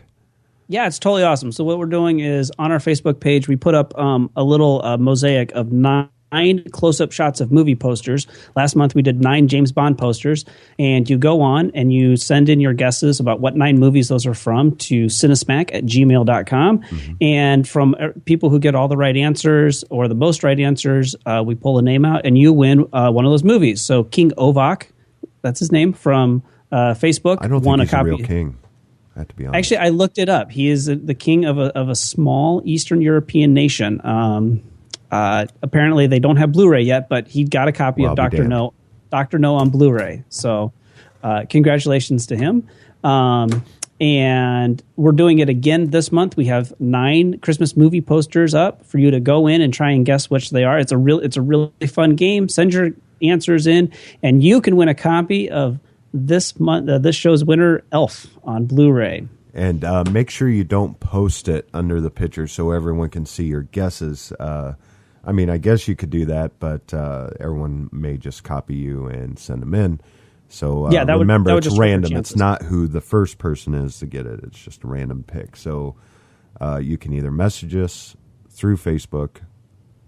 Yeah, it's totally awesome. So what we're doing is on our Facebook page, we put up a little mosaic of 9 close-up shots of movie posters. Last month we did 9 James Bond posters, and you go on and you send in your guesses about what 9 movies those are from to cinesmack@gmail.com. Mm-hmm. And from people who get all the right answers or the most right answers, we pull a name out and you win one of those movies. So King Ovak, that's his name, from Facebook, I don't think he's a real king. I have to be honest. Actually, I looked it up. He is the king of a small Eastern European nation. Apparently, they don't have Blu-ray yet, but he got a copy of Dr. No on Blu-ray. So, congratulations to him. And we're doing it again this month. We have 9 Christmas movie posters up for you to go in and try and guess which they are. It's a really fun game. Send your answers in, and you can win a copy of this show's winner, Elf, on Blu-ray. And make sure you don't post it under the picture so everyone can see your guesses. I mean, I guess you could do that, but everyone may just copy you and send them in. So remember, it's random. It's not who the first person is to get it. It's just a random pick. So you can either message us through Facebook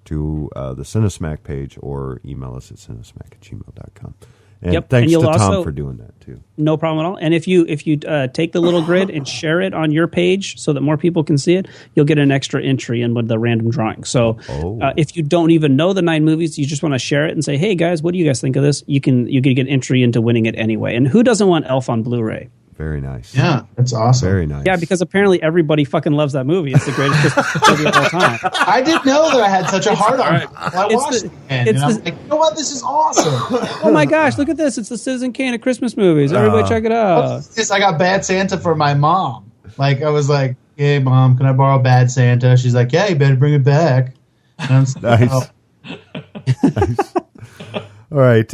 to the Cinesmack page or email us at cinesmack@gmail.com. And thanks to Tom for doing that, too. No problem at all. And if you take the little grid and share it on your page so that more people can see it, you'll get an extra entry in with the random drawing. So if you don't even know the 9 movies, you just want to share it and say, hey, guys, what do you guys think of this? You can get entry into winning it anyway. And who doesn't want Elf on Blu-ray? Very nice. Yeah, that's awesome. Very nice. Yeah, because apparently everybody fucking loves that movie. It's the greatest Christmas movie of all time. I didn't know that I had such a heart on it. I watched it and I'm like, you know what? This is awesome. Oh my gosh, look at this. It's the Citizen Kane of Christmas movies. Everybody check it out. I got Bad Santa for my mom. Like, I was like, hey, Mom, can I borrow Bad Santa? She's like, yeah, you better bring it back. And I'm nice. Nice. All right.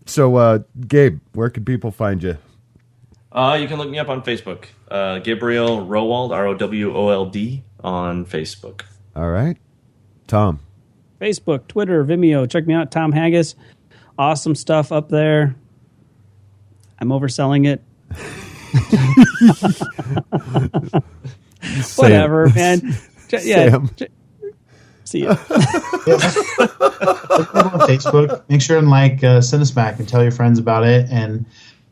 So, Gabe, where can people find you? You can look me up on Facebook. Gabriel Rowold, Rowold, on Facebook. All right. Tom. Facebook, Twitter, Vimeo. Check me out, Tom Haggis. Awesome stuff up there. I'm overselling it. Whatever, man. Sam. See you. On Facebook. Make sure and like Cinesmack and tell your friends about it, and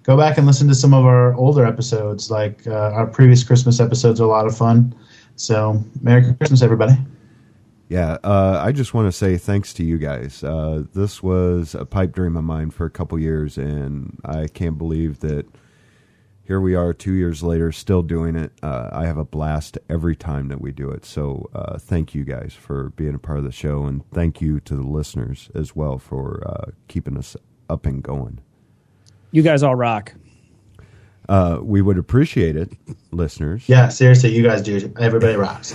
go back and listen to some of our older episodes. Like our previous Christmas episodes are a lot of fun. So Merry Christmas, everybody. Yeah, I just want to say thanks to you guys. This was a pipe dream of mine for a couple years, and I can't believe that here we are 2 years later still doing it. I have a blast every time that we do it. So thank you guys for being a part of the show, and thank you to the listeners as well for keeping us up and going. You guys all rock. We would appreciate it, listeners. Yeah, seriously, you guys do. Everybody rocks.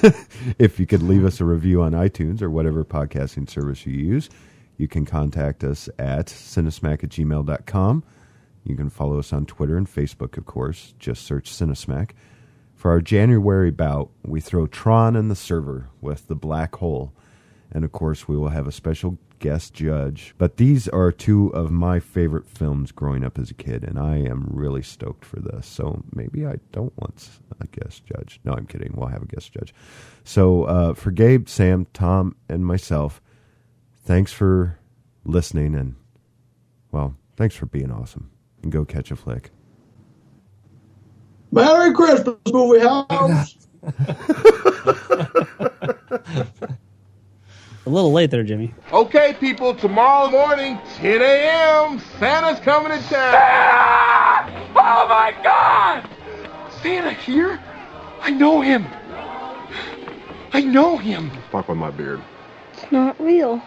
If you could leave us a review on iTunes or whatever podcasting service you use, you can contact us at cinesmack@gmail.com. You can follow us on Twitter and Facebook, of course. Just search Cinesmack. For our January bout, we throw Tron in the server with The Black Hole. And, of course, we will have a special guest judge. But these are two of my favorite films growing up as a kid, and I am really stoked for this. So maybe I don't want a guest judge. No, I'm kidding. We'll have a guest judge. So for Gabe, Sam, Tom, and myself, thanks for listening, and, well, thanks for being awesome. And go catch a flick. Merry Christmas, movie house. A little late there, Jimmy. Okay, people, tomorrow morning, 10 a.m., Santa's coming to town. Oh, my God! Santa here? I know him. I know him. Fuck with my beard. It's not real.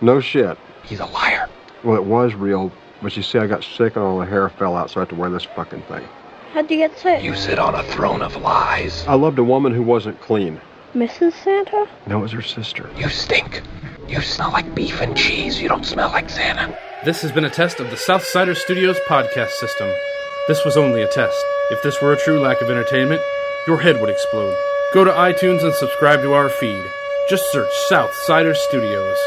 No shit. He's a liar. Well, it was real, but you see, I got sick and all the hair fell out, so I had to wear this fucking thing. How'd you get sick? You sit on a throne of lies. I loved a woman who wasn't clean. Mrs. Santa? No, it was her sister. You stink. You smell like beef and cheese. You don't smell like Santa. This has been a test of the Southsider Studios podcast system. This was only a test. If this were a true lack of entertainment, your head would explode. Go to iTunes and subscribe to our feed. Just search Southsider Studios.